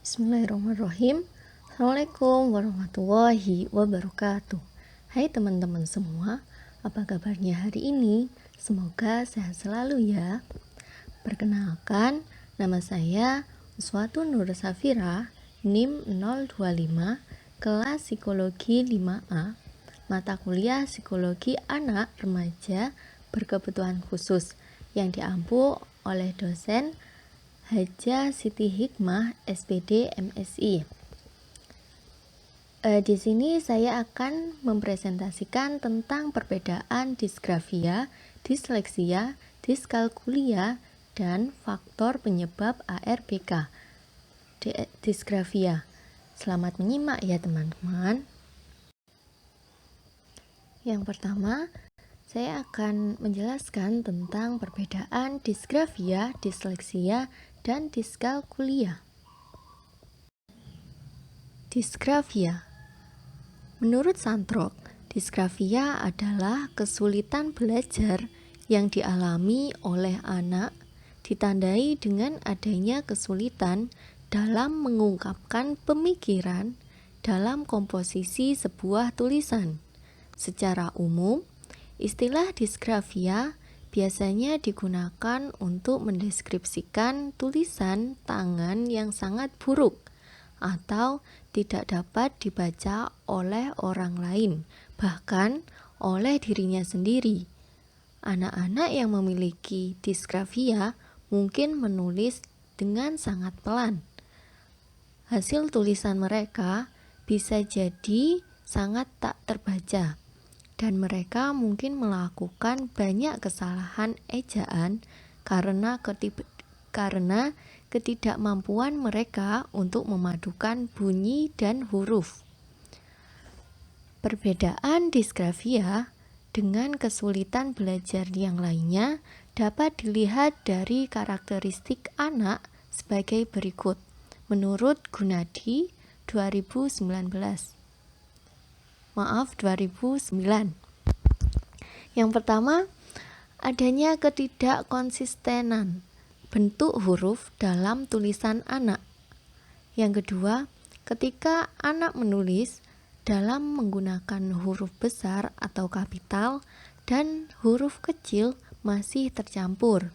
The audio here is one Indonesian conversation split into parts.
Bismillahirrahmanirrahim. Assalamualaikum warahmatullahi wabarakatuh. Hai teman-teman semua, apa kabarnya hari ini? Semoga sehat selalu ya. Perkenalkan, nama saya Uswatun Nur Safira, NIM 025, kelas Psikologi 5A, mata kuliah Psikologi Anak Remaja Berkebutuhan Khusus yang diampu oleh dosen Haja Siti Hikmah, SPD MSI. Di sini saya akan mempresentasikan tentang perbedaan disgrafia, disleksia, diskalkulia, dan faktor penyebab ARBK. Disgrafia. Selamat menyimak ya teman-teman. Yang pertama, saya akan menjelaskan tentang perbedaan disgrafia, disleksia, dan diskalkulia. Disgrafia. Menurut Santrok, disgrafia adalah kesulitan belajar yang dialami oleh anak, ditandai dengan adanya kesulitan dalam mengungkapkan pemikiran dalam komposisi sebuah tulisan. Secara umum, istilah disgrafia biasanya digunakan untuk mendeskripsikan tulisan tangan yang sangat buruk atau tidak dapat dibaca oleh orang lain, bahkan oleh dirinya sendiri. Anak-anak yang memiliki disgrafia mungkin menulis dengan sangat pelan. Hasil tulisan mereka bisa jadi sangat tak terbaca, dan mereka mungkin melakukan banyak kesalahan ejaan karena ketidakmampuan mereka untuk memadukan bunyi dan huruf. Perbedaan disgrafia dengan kesulitan belajar yang lainnya dapat dilihat dari karakteristik anak sebagai berikut. Menurut Gunadi 2009. Yang pertama, adanya ketidakkonsistenan bentuk huruf dalam tulisan anak. Yang kedua, ketika anak menulis dalam menggunakan huruf besar atau kapital dan huruf kecil masih tercampur.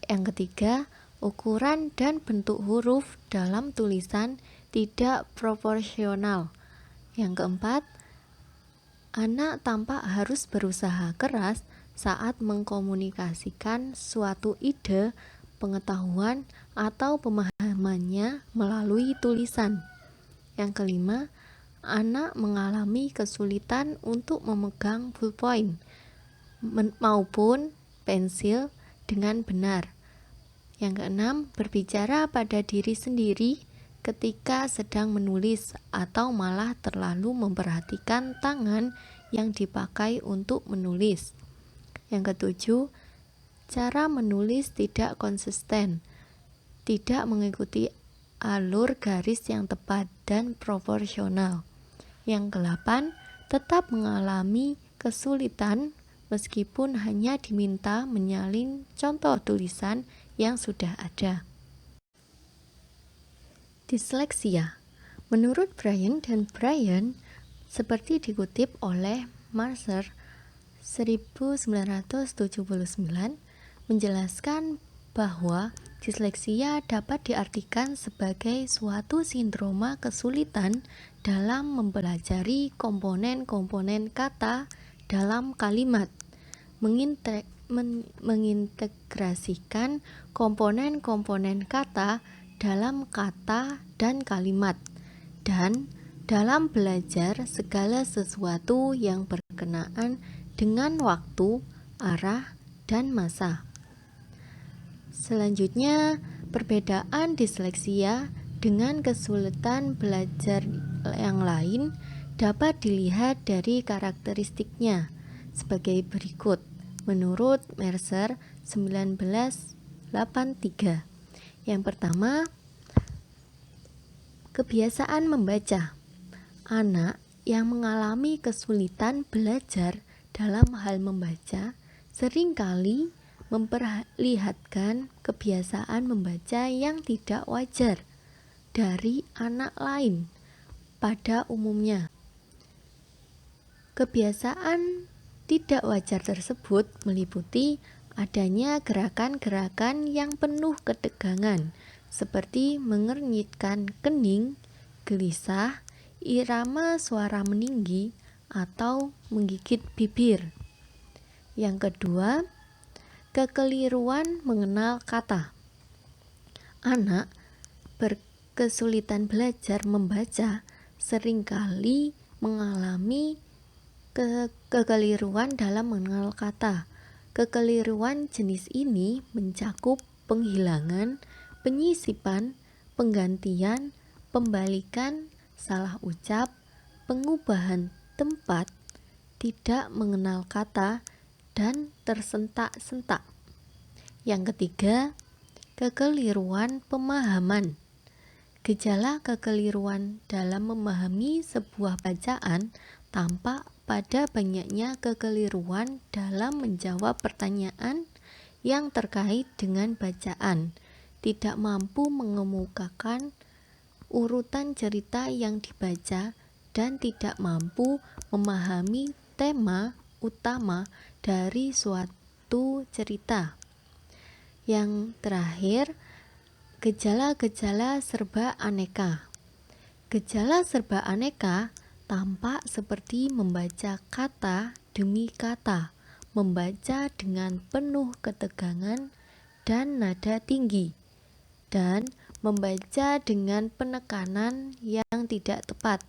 Yang ketiga, ukuran dan bentuk huruf dalam tulisan tidak proporsional. Yang keempat, anak tampak harus berusaha keras saat mengkomunikasikan suatu ide, pengetahuan, atau pemahamannya melalui tulisan. Yang kelima, anak mengalami kesulitan untuk memegang ballpoint maupun pensil dengan benar. Yang keenam, berbicara pada diri sendiri ketika sedang menulis atau malah terlalu memperhatikan tangan yang dipakai untuk menulis. Yang ketujuh, cara menulis tidak konsisten, tidak mengikuti alur garis yang tepat dan proporsional. Yang kedelapan, tetap mengalami kesulitan meskipun hanya diminta menyalin contoh tulisan yang sudah ada. Disleksia. Menurut Brian dan Brian, seperti dikutip oleh Mercer 1979, menjelaskan bahwa disleksia dapat diartikan sebagai suatu sindroma kesulitan dalam mempelajari komponen-komponen kata dalam kalimat, mengintegrasikan komponen-komponen kata dalam kata dan kalimat, dan dalam belajar segala sesuatu yang berkenaan dengan waktu, arah, dan masa. Selanjutnya, perbedaan disleksia dengan kesulitan belajar yang lain dapat dilihat dari karakteristiknya sebagai berikut. Menurut Mercer 1983. Yang pertama, kebiasaan membaca. Anak yang mengalami kesulitan belajar dalam hal membaca seringkali memperlihatkan kebiasaan membaca yang tidak wajar. dari anak lain pada umumnya. Kebiasaan tidak wajar tersebut meliputi adanya gerakan-gerakan yang penuh ketegangan, seperti mengernyitkan kening, gelisah, irama suara meninggi, atau menggigit bibir. Yang kedua, kekeliruan mengenal kata. Anak berkesulitan belajar membaca seringkali mengalami kekeliruan dalam mengenal kata. Kekeliruan jenis ini mencakup penghilangan, penyisipan, penggantian, pembalikan, salah ucap, pengubahan tempat, tidak mengenal kata, dan tersentak-sentak. Yang ketiga, kekeliruan pemahaman. Gejala kekeliruan dalam memahami sebuah bacaan tampak pada banyaknya kekeliruan dalam menjawab pertanyaan yang terkait dengan bacaan, tidak mampu mengemukakan urutan cerita yang dibaca, dan tidak mampu memahami tema utama dari suatu cerita. Yang terakhir, gejala-gejala serba aneka. Gejala serba aneka tampak seperti membaca kata demi kata, membaca dengan penuh ketegangan dan nada tinggi, dan membaca dengan penekanan yang tidak tepat.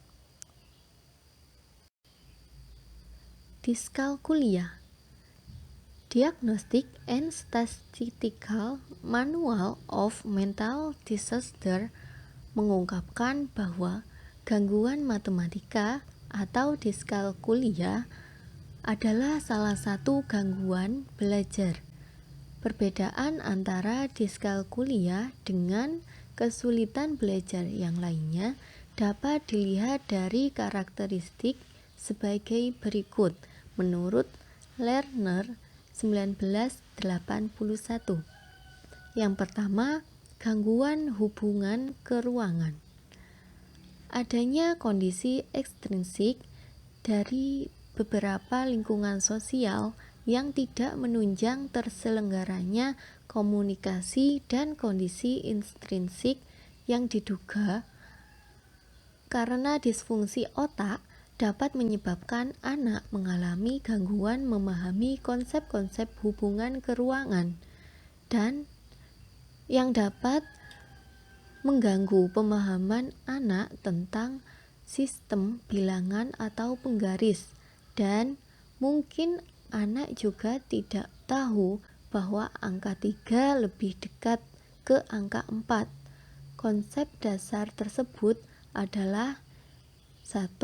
Diskalkulia. Diagnostic and Statistical Manual of Mental Disorder mengungkapkan bahwa gangguan matematika atau diskalkulia adalah salah satu gangguan belajar. Perbedaan antara diskalkulia dengan kesulitan belajar yang lainnya dapat dilihat dari karakteristik sebagai berikut menurut Lerner 1981. Yang pertama, gangguan hubungan keruangan. Adanya kondisi ekstrinsik dari beberapa lingkungan sosial yang tidak menunjang terselenggaranya komunikasi, dan kondisi intrinsik yang diduga karena disfungsi otak dapat menyebabkan anak mengalami gangguan memahami konsep-konsep hubungan keruangan, dan yang dapat mengganggu pemahaman anak tentang sistem bilangan atau penggaris, dan mungkin anak juga tidak tahu bahwa angka 3 lebih dekat ke angka 4. Konsep dasar tersebut adalah 1.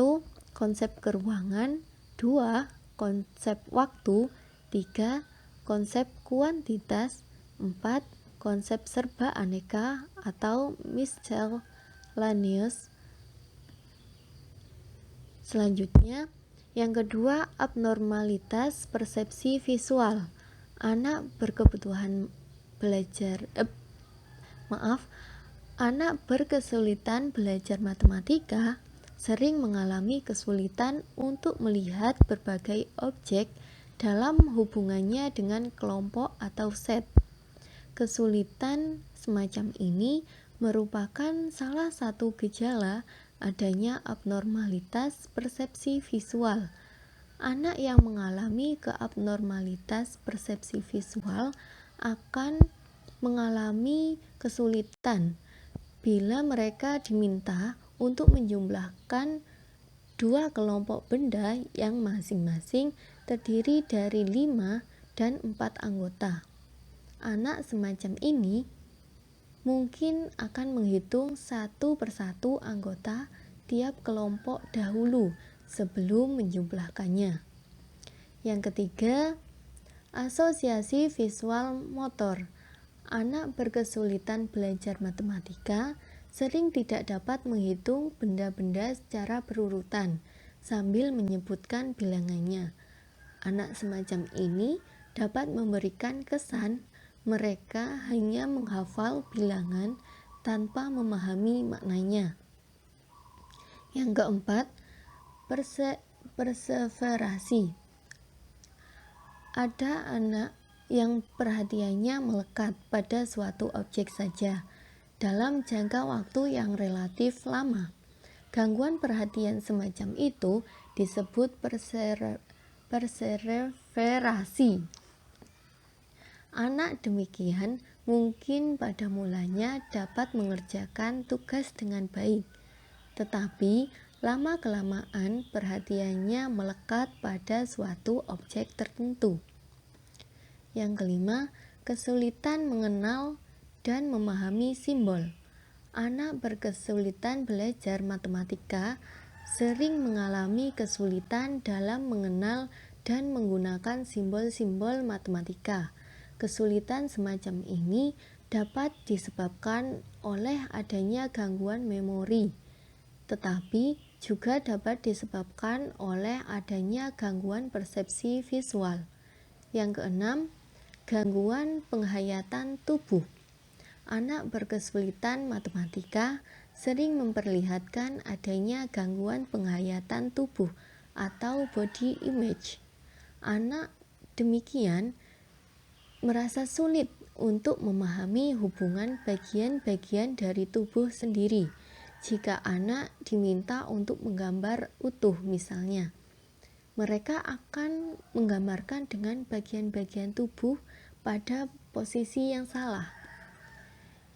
Konsep keruangan, 2. Konsep waktu, 3. Konsep kuantitas, 4. Konsep serba aneka atau miscellaneous. Selanjutnya, yang kedua, abnormalitas persepsi visual. Anak berkebutuhan belajar anak berkesulitan belajar matematika sering mengalami kesulitan untuk melihat berbagai objek dalam hubungannya dengan kelompok atau set. Kesulitan semacam ini merupakan salah satu gejala adanya abnormalitas persepsi visual. Anak yang mengalami keabnormalitas persepsi visual akan mengalami kesulitan bila mereka diminta untuk menjumlahkan dua kelompok benda yang masing-masing terdiri dari 5 dan 4 anggota. Anak semacam ini mungkin akan menghitung satu persatu anggota tiap kelompok dahulu sebelum menjumlahkannya. Yang ketiga, asosiasi visual motor. Anak berkesulitan belajar matematika sering tidak dapat menghitung benda-benda secara berurutan sambil menyebutkan bilangannya. Anak semacam ini dapat memberikan kesan mereka hanya menghafal bilangan tanpa memahami maknanya. Yang keempat, perseverasi. Ada anak yang perhatiannya melekat pada suatu objek saja dalam jangka waktu yang relatif lama. Gangguan perhatian semacam itu disebut perseverasi. Anak demikian mungkin pada mulanya dapat mengerjakan tugas dengan baik, tetapi lama-kelamaan perhatiannya melekat pada suatu objek tertentu. Yang kelima, kesulitan mengenal dan memahami simbol. Anak berkesulitan belajar matematika sering mengalami kesulitan dalam mengenal dan menggunakan simbol-simbol matematika. Kesulitan semacam ini dapat disebabkan oleh adanya gangguan memori, tetapi juga dapat disebabkan oleh adanya gangguan persepsi visual. Yang keenam, gangguan penghayatan tubuh. Anak berkesulitan matematika sering memperlihatkan adanya gangguan penghayatan tubuh atau body image. Anak demikian merasa sulit untuk memahami hubungan bagian-bagian dari tubuh sendiri. Jika anak diminta untuk menggambar utuh misalnya, mereka akan menggambarkan dengan bagian-bagian tubuh pada posisi yang salah.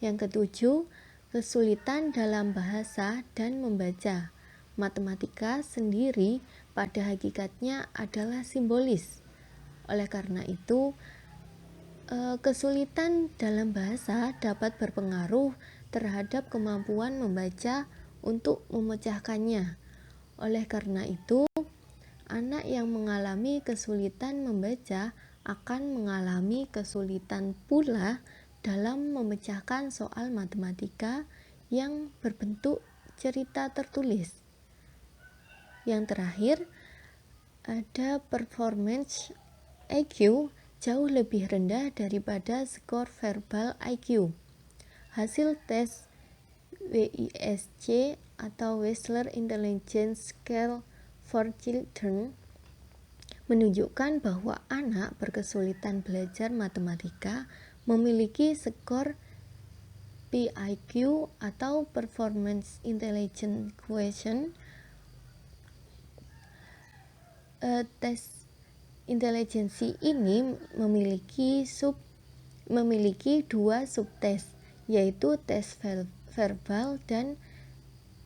Yang ketujuh, kesulitan dalam bahasa dan membaca. Matematika sendiri pada hakikatnya adalah simbolis. Oleh karena itu, kesulitan dalam bahasa dapat berpengaruh terhadap kemampuan membaca untuk memecahkannya. Oleh karena itu, anak yang mengalami kesulitan membaca akan mengalami kesulitan pula dalam memecahkan soal matematika yang berbentuk cerita tertulis. Yang terakhir, ada performance IQ jauh lebih rendah daripada skor verbal IQ. Hasil tes WISC atau Wechsler Intelligence Scale for Children menunjukkan bahwa anak berkesulitan belajar matematika memiliki skor PIQ atau Performance Intelligence Quotient. Tes intelijensi ini memiliki dua subtes, yaitu tes verbal dan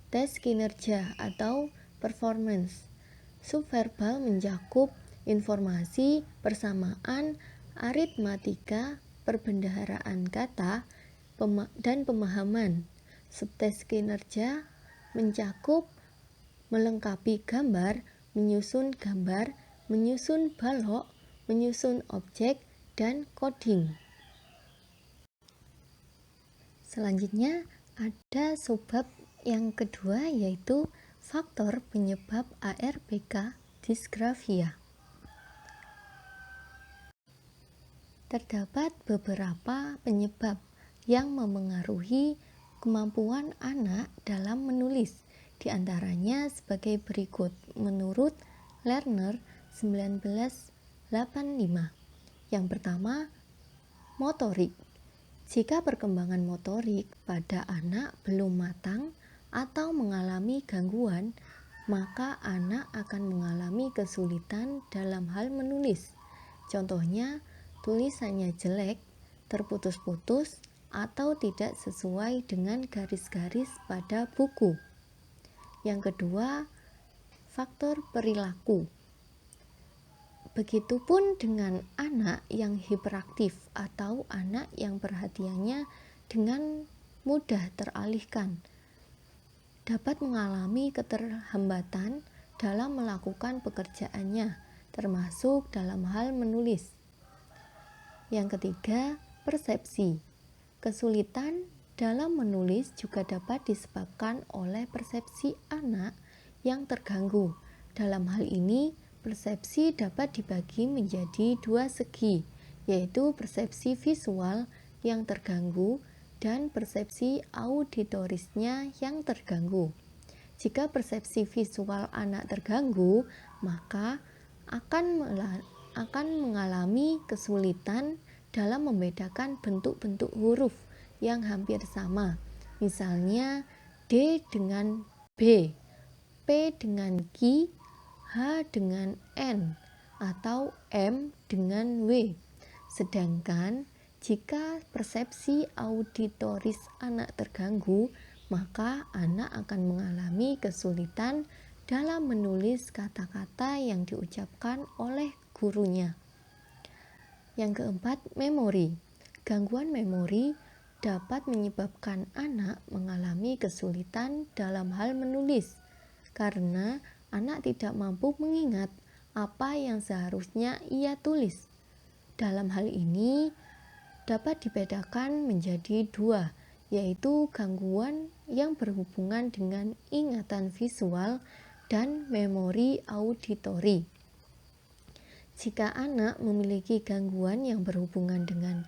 tes kinerja atau performance. Subverbal mencakup informasi, persamaan, aritmatika, perbendaharaan kata, dan pemahaman. Subtes kinerja mencakup melengkapi gambar, menyusun gambar, menyusun balok, menyusun objek, dan coding. Selanjutnya ada subbab yang kedua, yaitu faktor penyebab ARPK disgrafia. Terdapat beberapa penyebab yang memengaruhi kemampuan anak dalam menulis, di antaranya sebagai berikut menurut Lerner 1985. Yang pertama, motorik. Jika perkembangan motorik pada anak belum matang atau mengalami gangguan, maka anak akan mengalami kesulitan dalam hal menulis. Contohnya, tulisannya jelek, terputus-putus, atau tidak sesuai dengan garis-garis pada buku. Yang kedua, faktor perilaku. Begitupun dengan anak yang hiperaktif atau anak yang perhatiannya dengan mudah teralihkan, dapat mengalami keterhambatan dalam melakukan pekerjaannya, termasuk dalam hal menulis. Yang ketiga, persepsi. Kesulitan dalam menulis juga dapat disebabkan oleh persepsi anak yang terganggu. Dalam hal ini, persepsi dapat dibagi menjadi dua segi, yaitu persepsi visual yang terganggu dan persepsi auditorisnya yang terganggu. Jika persepsi visual anak terganggu, maka akan mengalami kesulitan dalam membedakan bentuk-bentuk huruf yang hampir sama. Misalnya D dengan B, P dengan Q, H dengan N, atau M dengan W. Sedangkan jika persepsi auditoris anak terganggu, maka anak akan mengalami kesulitan dalam menulis kata-kata yang diucapkan oleh gurunya. Yang keempat, memori. Gangguan memori dapat menyebabkan anak mengalami kesulitan dalam hal menulis, karena anak tidak mampu mengingat apa yang seharusnya ia tulis. Dalam hal ini dapat dibedakan menjadi dua, yaitu gangguan yang berhubungan dengan ingatan visual dan memori auditori. Jika anak memiliki gangguan yang berhubungan dengan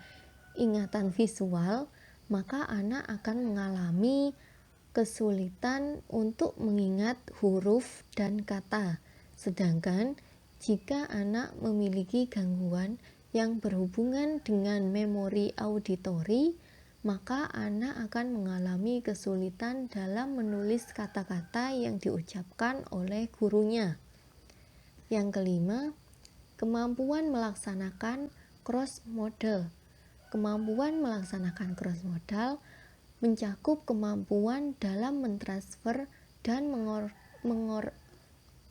ingatan visual, maka anak akan mengalami kesulitan untuk mengingat huruf dan kata. Sedangkan jika anak memiliki gangguan yang berhubungan dengan memori auditori, maka anak akan mengalami kesulitan dalam menulis kata-kata yang diucapkan oleh gurunya. Yang kelima, kemampuan melaksanakan cross modal. Kemampuan melaksanakan cross modal mencakup kemampuan dalam mentransfer dan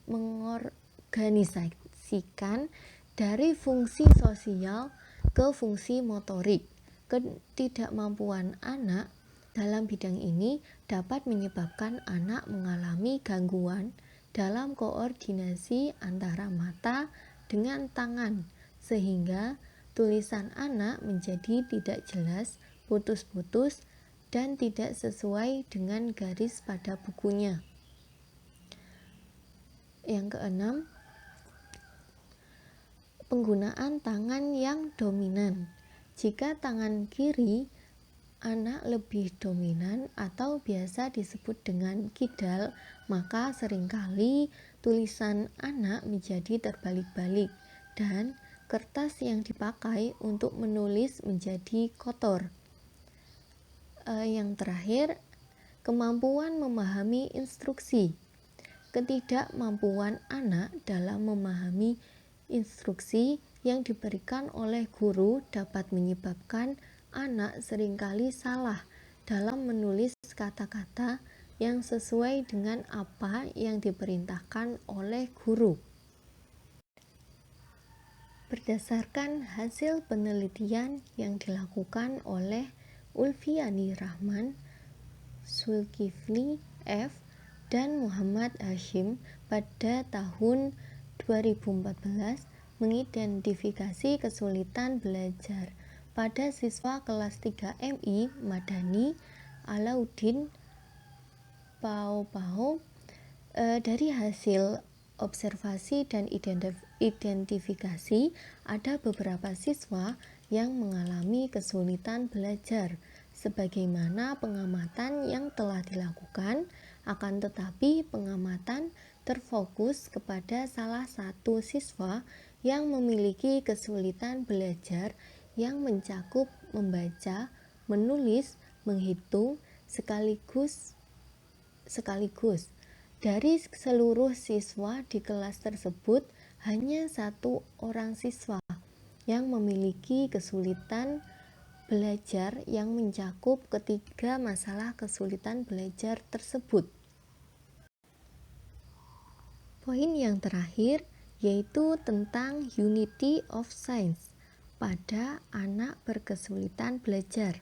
mengorganisasikan dari fungsi sosial ke fungsi motorik. Ketidakmampuan anak dalam bidang ini dapat menyebabkan anak mengalami gangguan dalam koordinasi antara mata dengan tangan, sehingga tulisan anak menjadi tidak jelas, putus-putus, dan tidak sesuai dengan garis pada bukunya. Yang keenam, penggunaan tangan yang dominan. Jika tangan kiri anak lebih dominan atau biasa disebut dengan kidal, maka seringkali tulisan anak menjadi terbalik-balik dan kertas yang dipakai untuk menulis menjadi kotor. Yang terakhir, kemampuan memahami instruksi. Ketidakmampuan anak dalam memahami instruksi yang diberikan oleh guru dapat menyebabkan anak seringkali salah dalam menulis kata-kata yang sesuai dengan apa yang diperintahkan oleh guru. Berdasarkan hasil penelitian yang dilakukan oleh Ulfiani Rahman, Zulkifli F. dan Muhammad Hashim pada tahun 2014 mengidentifikasi kesulitan belajar pada siswa kelas 3 MI Madani Alauddin Pao. Dari hasil observasi dan identifikasi, ada beberapa siswa yang mengalami kesulitan belajar sebagaimana pengamatan yang telah dilakukan, akan tetapi pengamatan terfokus kepada salah satu siswa yang memiliki kesulitan belajar yang mencakup membaca, menulis, menghitung sekaligus. Dari seluruh siswa di kelas tersebut, hanya satu orang siswa yang memiliki kesulitan belajar yang mencakup ketiga masalah kesulitan belajar tersebut. Poin yang terakhir yaitu tentang unity of science pada anak berkesulitan belajar.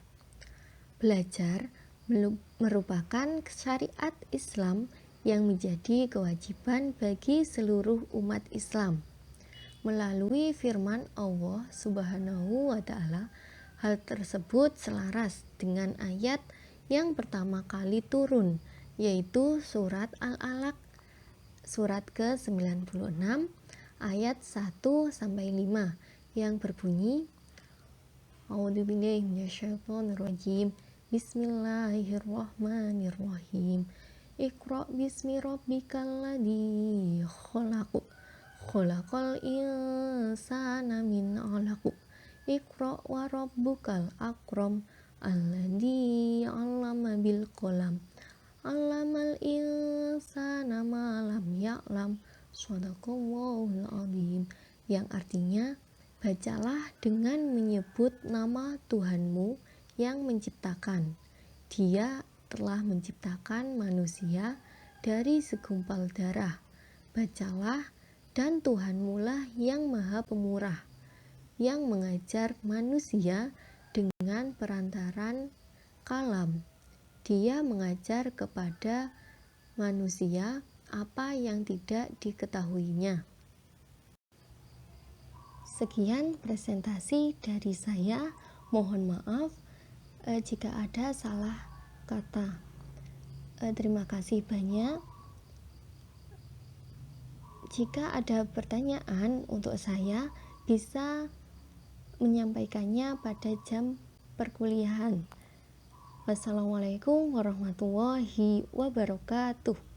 Belajar merupakan syariat Islam yang menjadi kewajiban bagi seluruh umat Islam. Melalui firman Allah Subhanahu wa Ta'ala, hal tersebut selaras dengan ayat yang pertama kali turun, yaitu surat Al-Alaq surat ke-96 ayat 1-5 yang berbunyi, A'udzubillahi minasyaitonirrajim, Bismillahirrahmanirrahim. Iqra bismi rabbikal ladzi khalaq. Khalaqal insana min 'alaq. Iqra wa rabbukal akram. Alladzi 'allama bil qalam. 'Allamal insana ma lam ya'lam. Shadaqallahul azim. Yang artinya, bacalah dengan menyebut nama Tuhanmu yang menciptakan. Dia telah menciptakan manusia dari segumpal darah. Bacalah, dan Tuhanmu lah yang Maha Pemurah, yang mengajar manusia dengan perantaran kalam. Dia mengajar kepada manusia apa yang tidak diketahuinya. Sekian presentasi dari saya. Mohon maaf jika ada salah kata. Terima kasih banyak. Jika ada pertanyaan untuk saya, bisa menyampaikannya pada jam perkuliahan. Wassalamualaikum warahmatullahi wabarakatuh.